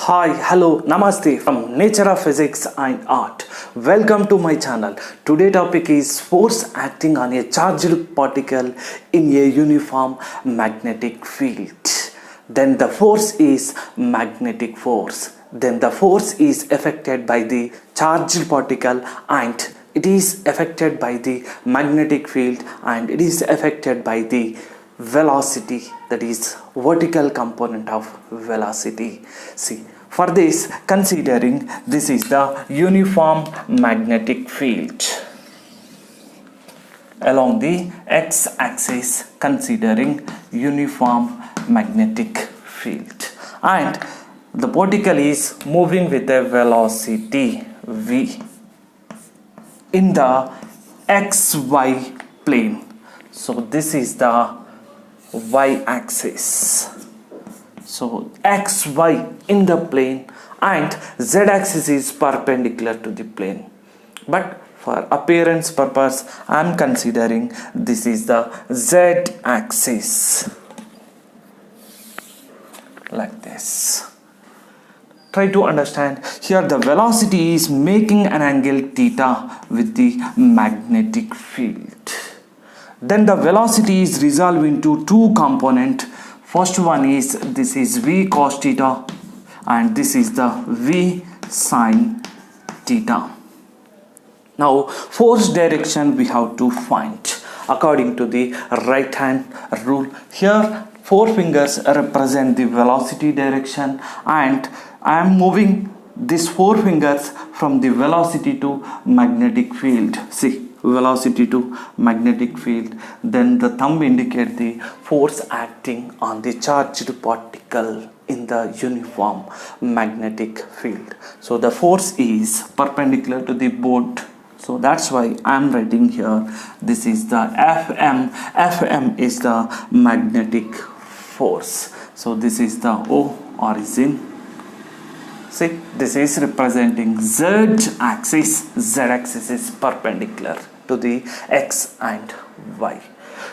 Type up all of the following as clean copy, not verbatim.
Hi, hello, namaste from Nature of Physics and Art. Welcome to my channel. Today topic is force acting on a charged particle in a uniform magnetic field. Then the force is magnetic force. Then the force is affected by the charged particle and it is affected by the magnetic field and it is affected by the velocity, that is vertical component of velocity. See, for this, considering this is the uniform magnetic field along the x-axis, considering uniform magnetic field, and the particle is moving with a velocity v in the xy plane. So this is the y-axis, so xy in the plane and z-axis is perpendicular to the plane, but for appearance purpose I am considering this is the z-axis, like this. Try to understand here, the velocity is making an angle theta with the magnetic field. Then the velocity is resolved into two components. First one is, this is v cos theta and this is the v sin theta. Now force direction we have to find according to the right hand rule. Here four fingers represent the velocity direction and I am moving these four fingers from the velocity to magnetic field. See, velocity to magnetic field. Then the thumb indicate the force acting on the charged particle in the uniform magnetic field. So the force is perpendicular to the board. So that's why I am writing here, this is the Fm. Fm is the magnetic force. So this is the O origin. See, this is representing z-axis. Z-axis is perpendicular to the x and y.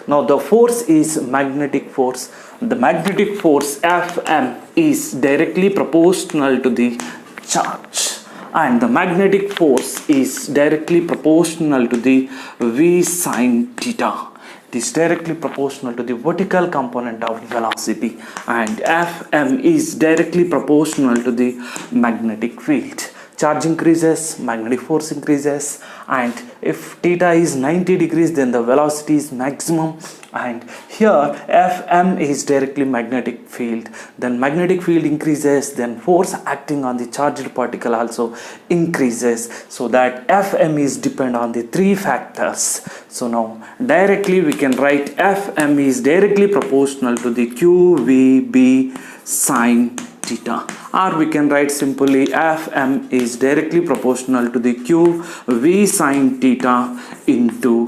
Now the force is magnetic force. The magnetic force Fm is directly proportional to the charge, and the magnetic force is directly proportional to the v sin theta. It is directly proportional to the vertical component of velocity, and Fm is directly proportional to the magnetic field. Charge increases, magnetic force increases, and if theta is 90 degrees then the velocity is maximum, and here Fm is directly magnetic field, then magnetic field increases, then force acting on the charged particle also increases, so that Fm is depend on the three factors. So now directly we can write Fm is directly proportional to the QVB sin theta, or we can write simply Fm is directly proportional to the Q v sin theta into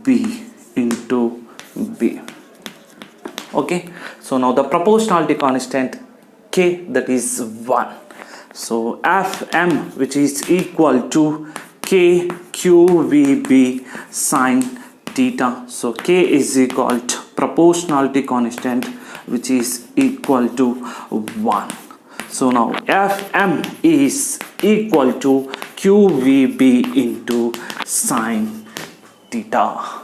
B. Okay, so now the proportionality constant K, that is 1. So Fm, which is equal to K QVB sin theta. So K is equal to proportionality constant, which is equal to 1. So now Fm is equal to QVB into sin theta.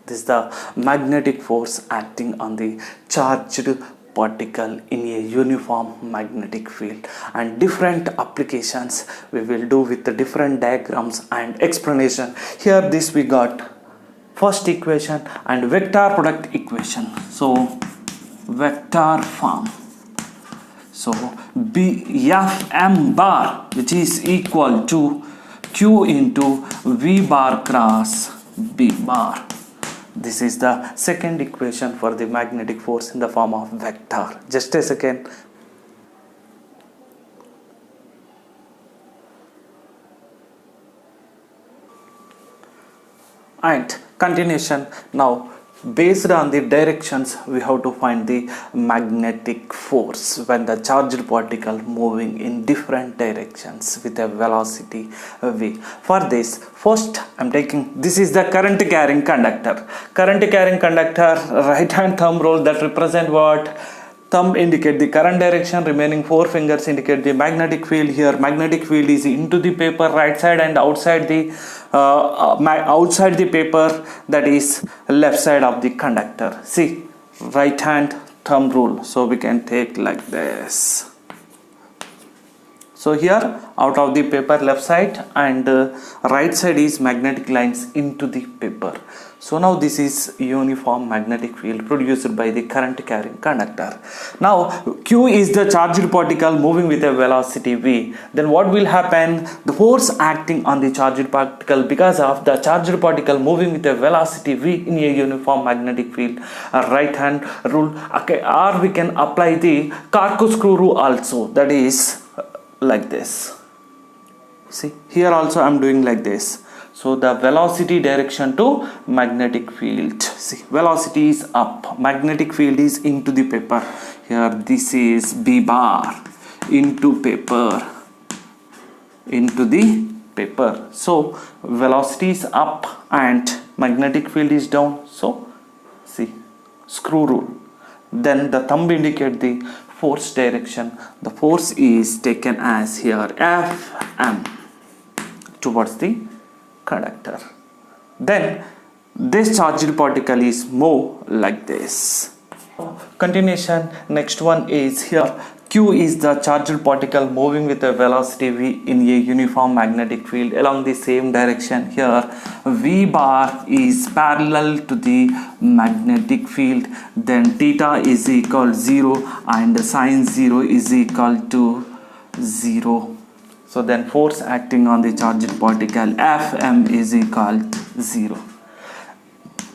This is the magnetic force acting on the charged particle in a uniform magnetic field, and different applications we will do with the different diagrams and explanation. Here this we got first equation and vector product equation. So vector form. So Fm bar, which is equal to Q into V bar cross B bar. This is the second equation for the magnetic force in the form of vector. Just a second. And continuation. Now based on the directions we have to find the magnetic force when the charged particle moving in different directions with a velocity v. For this, first I am taking, this is the current carrying conductor. Current carrying conductor, right hand thumb rule, that represent what? thumb indicate the current direction, remaining 4 fingers indicate the magnetic field. Here magnetic field is into the paper right side and outside the paper, that is left side of the conductor. See, right hand thumb rule, so we can take like this. So here out of the paper left side and right side is magnetic lines into the paper. So now this is uniform magnetic field produced by the current carrying conductor. Now Q is the charged particle moving with a velocity v. Then what will happen? The force acting on the charged particle because of the charged particle moving with a velocity v in a uniform magnetic field. A right hand rule. Okay, or we can apply the corkscrew rule also, that is like this. See, here also I am doing like this. So the velocity direction to magnetic field. See, velocity is up, magnetic field is into the paper. Here this is B bar into paper, into the paper. So velocity is up and magnetic field is down. So see, screw rule. Then the thumb indicate the force direction. The force is taken as here Fm towards the conductor. Then this charged particle is move like this. Continuation, next one is here Q is the charged particle moving with a velocity v in a uniform magnetic field along the same direction. Here V bar is parallel to the magnetic field, then theta is equal 0 and sine 0 is equal to 0. So then force acting on the charged particle Fm is equal to 0.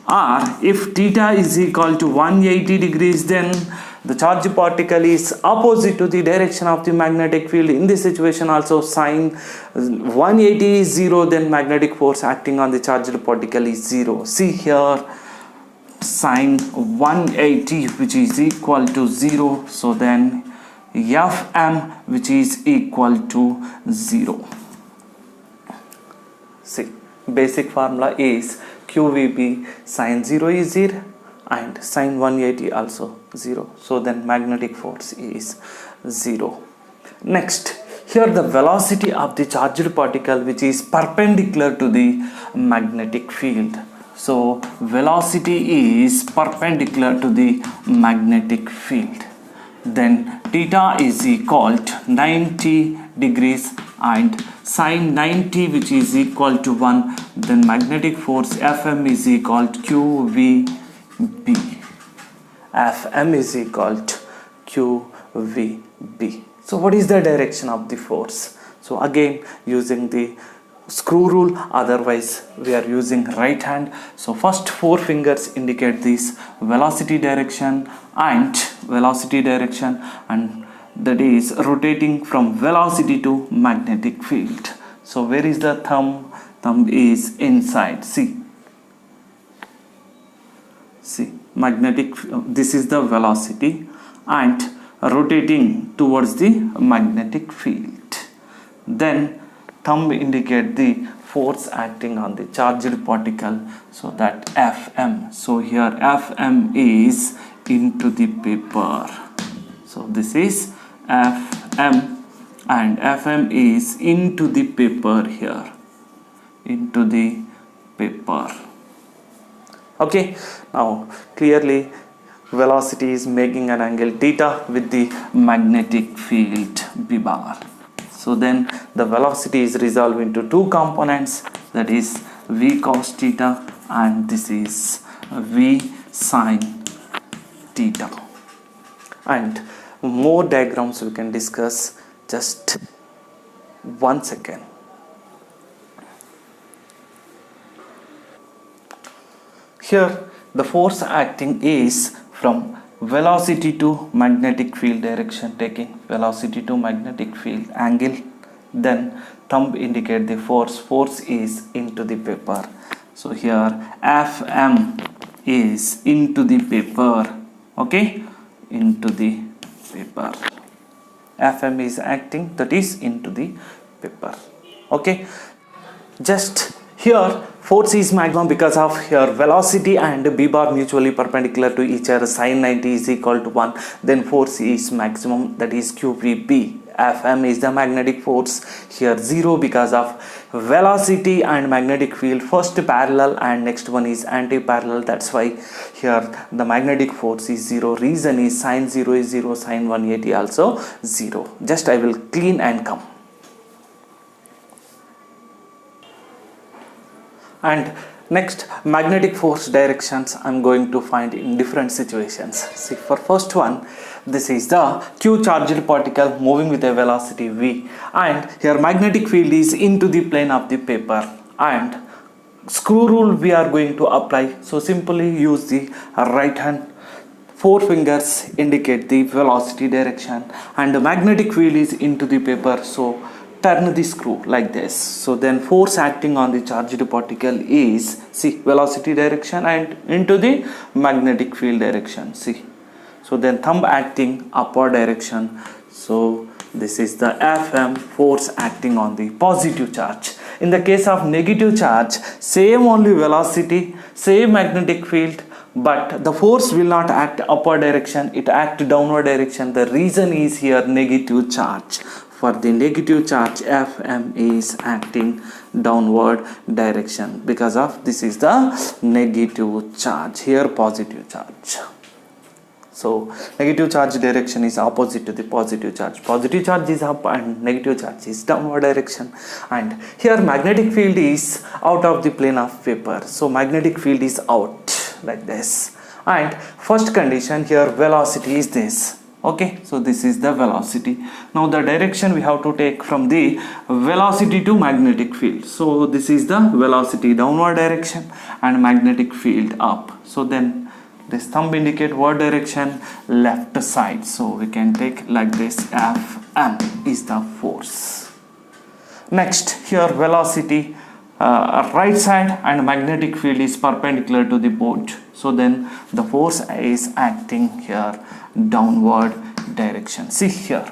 Or if theta is equal to 180 degrees, then the charged particle is opposite to the direction of the magnetic field. In this situation also sine 180 is 0, then magnetic force acting on the charged particle is 0. See here sine 180 which is equal to 0. So then Fm which is equal to 0. See, basic formula is QVB sine 0 is 0 and sine 180 also 0. So then magnetic force is 0. Next, here the velocity of the charged particle which is perpendicular to the magnetic field. So velocity is perpendicular to the magnetic field. Then theta is equal to 90 degrees and sine 90 which is equal to 1, then magnetic force Fm is equal to QVB. Fm is equal to QVB. So what is the direction of the force? So again using the screw rule, otherwise we are using right hand. So first 4 fingers indicate this velocity direction and that is rotating from velocity to magnetic field. So where is the thumb? Thumb is inside. See magnetic, this is the velocity and rotating towards the magnetic field. Then thumb indicate the force acting on the charged particle, so that Fm. So here Fm is into the paper. So this is Fm and Fm is into the paper here, into the paper. Okay, now clearly velocity is making an angle theta with the magnetic field B bar. So then the velocity is resolved into 2 components, that is V cos theta and this is V sin theta. And more diagrams we can discuss, just 1 second. Here the force acting is from velocity to magnetic field direction, taking velocity to magnetic field angle. Then thumb indicate the force is into the paper. So here Fm is into the paper, okay, into the paper. Fm is acting, that is into the paper. Okay, just Here force is maximum because of here velocity and b bar mutually perpendicular to each other, sin 90 is equal to 1, then force is maximum, that is QPB. Fm is the magnetic force, here 0 because of velocity and magnetic field first parallel and next one is anti-parallel, that's why here the magnetic force is 0. Reason is sin 0 is 0, sin 180 also 0. Just I will clean and come. And next, magnetic force directions I'm going to find in different situations. See, for first one, this is the Q charged particle moving with a velocity v, and here magnetic field is into the plane of the paper, and screw rule we are going to apply. So simply use the right hand, 4 fingers indicate the velocity direction, and the magnetic field is into the paper, so turn the screw like this. So then force acting on the charged particle is, see, velocity direction and into the magnetic field direction, see. So then thumb acting upward direction, so this is the Fm, force acting on the positive charge. In the case of negative charge, same only velocity, same magnetic field, but the force will not act upward direction, it act downward direction. The reason is here negative charge. For the negative charge, Fm is acting downward direction because of this is the negative charge, here positive charge. So negative charge direction is opposite to the positive charge. Positive charge is up and negative charge is downward direction. And here magnetic field is out of the plane of paper. So magnetic field is out like this. And first condition here, velocity is this. Okay, so this is the velocity. Now the direction we have to take from the velocity to magnetic field. So this is the velocity downward direction and magnetic field up. So then this thumb indicate what direction, left side. So we can take like this, Fm is the force. Next here velocity right side and magnetic field is perpendicular to the board. So then the force is acting here downward direction. See here,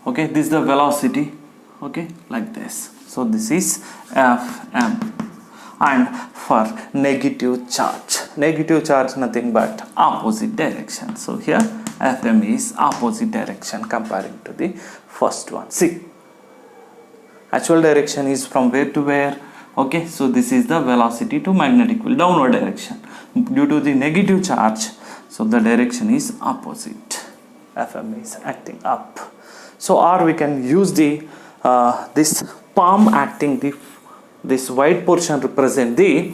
okay, this is the velocity, okay, like this. So this is Fm. And for negative charge nothing but opposite direction. So here Fm is opposite direction comparing to the first one. See, actual direction is from where to where? Okay, so this is the velocity to magnetic field, downward direction. Due to the negative charge, so the direction is opposite. Fm is acting up. So or we can use the this palm acting, this white portion represent the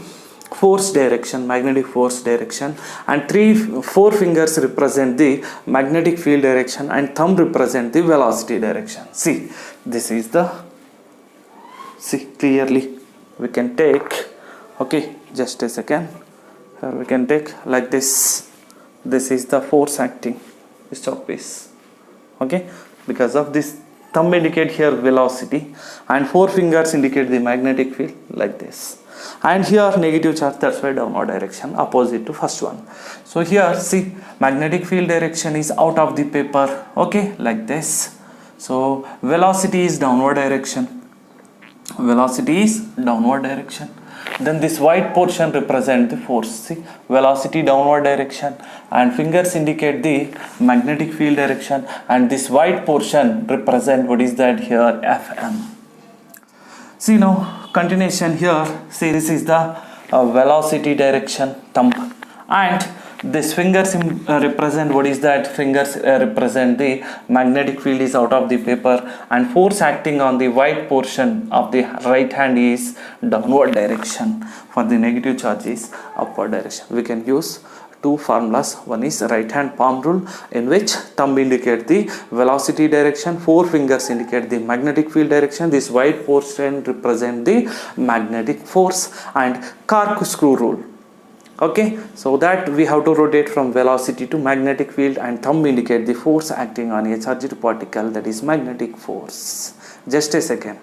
force direction, magnetic force direction, and 4 fingers represent the magnetic field direction, and thumb represent the velocity direction. See, this is the, see clearly we can take, okay, just a second, here we can take like this. This is the force acting, stop this, okay, because of this thumb indicate here velocity and 4 fingers indicate the magnetic field like this, and here negative charge, that's why downward direction opposite to first one. So here see magnetic field direction is out of the paper, okay, like this. So velocity is downward direction, then this white portion represent the force. See, velocity downward direction and fingers indicate the magnetic field direction, and this white portion represent what is that here, Fm. See now continuation here, see this is the velocity direction, thumb, and this fingers represent what is that, fingers represent the magnetic field is out of the paper, and force acting on the white portion of the right hand is downward direction. For the negative charge is upward direction. We can use 2 formulas. One is right hand palm rule, in which thumb indicate the velocity direction, 4 fingers indicate the magnetic field direction, this white portion represent the magnetic force, and corkscrew rule. Okay, so that we have to rotate from velocity to magnetic field, and thumb indicate the force acting on a charged particle, that is magnetic force. Just a second.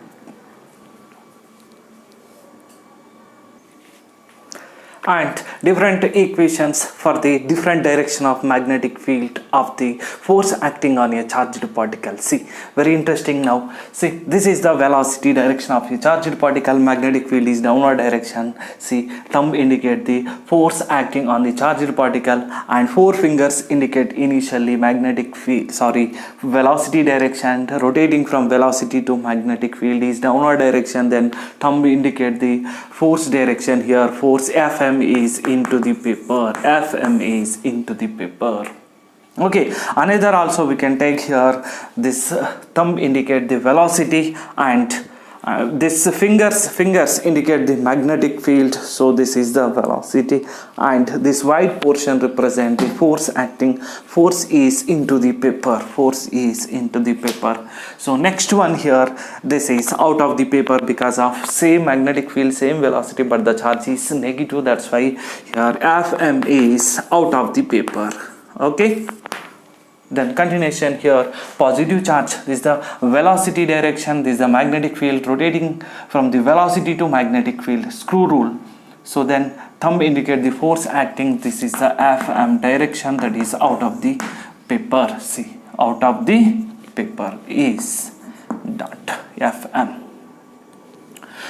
and different equations for the different direction of magnetic field of the force acting on a charged particle. See, very interesting now. See, this is the velocity direction of a charged particle. Magnetic field is downward direction. See, thumb indicate the force acting on the charged particle and four fingers indicate initially magnetic field, velocity direction. Rotating from velocity to magnetic field is downward direction. Then thumb indicate the force direction. Here force Fm is into the paper. Fm is into the paper. Okay, another also we can take here. This thumb indicate the velocity and this fingers indicate the magnetic field. So this is the velocity and this white portion represent the force acting. Force is into the paper. Force is into the paper. So next one here, this is out of the paper because of same magnetic field, same velocity, but the charge is negative. That's why here Fm is out of the paper. Okay. Then continuation here, positive charge. This is the velocity direction. This is the magnetic field rotating from the velocity to magnetic field. Screw rule. So then thumb indicate the force acting. This is the Fm direction, that is out of the paper. See, out of the paper is dot Fm.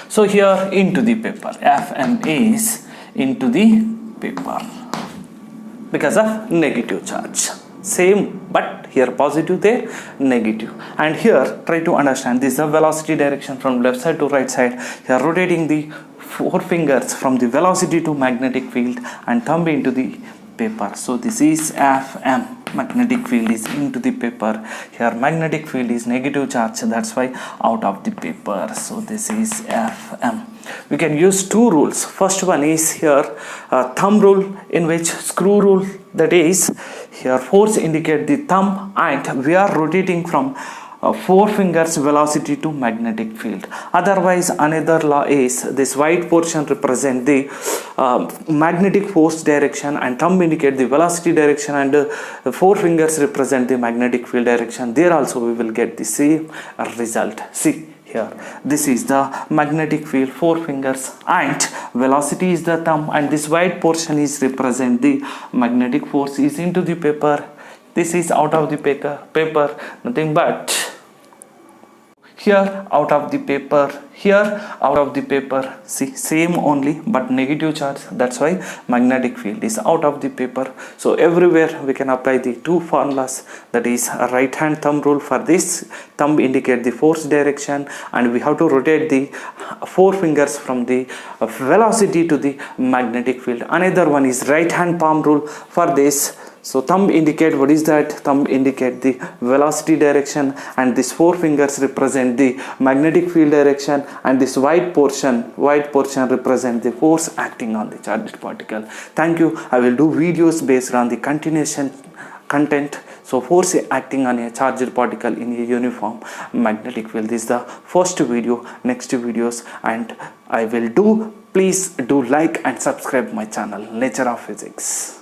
So here into the paper. Fm is into the paper because of negative charge. Same, but here positive, there negative. And here try to understand, this is the velocity direction from left side to right side. Here rotating the four fingers from the velocity to magnetic field and thumb into the paper. So this is Fm. Magnetic field is into the paper. Here magnetic field is negative charge, that's why out of the paper. So this is Fm. We can use two rules. First one is here thumb rule, in which screw rule, that is here force indicate the thumb and we are rotating from four fingers velocity to magnetic field. Otherwise another law is this white portion represent the magnetic force direction and thumb indicate the velocity direction and four fingers represent the magnetic field direction. There also we will get the same result. See here, this is the magnetic field, four fingers, and velocity is the thumb, and this white portion is represent the magnetic force is into the paper. This is out of the paper, nothing but here out of the paper, here out of the paper. See, same only but negative charge, that's why magnetic field is out of the paper. So everywhere we can apply the two formulas, that is right hand thumb rule. For this, thumb indicate the force direction and we have to rotate the four fingers from the velocity to the magnetic field. Another one is right hand palm rule. For this, so thumb indicate, what is that? Thumb indicate the velocity direction and these four fingers represent the magnetic field direction and this white portion represent the force acting on the charged particle. Thank you. I will do videos based on the continuation content. So force acting on a charged particle in a uniform magnetic field. This is the first video. Next videos and I will do, please do like and subscribe my channel, Nature of Physics.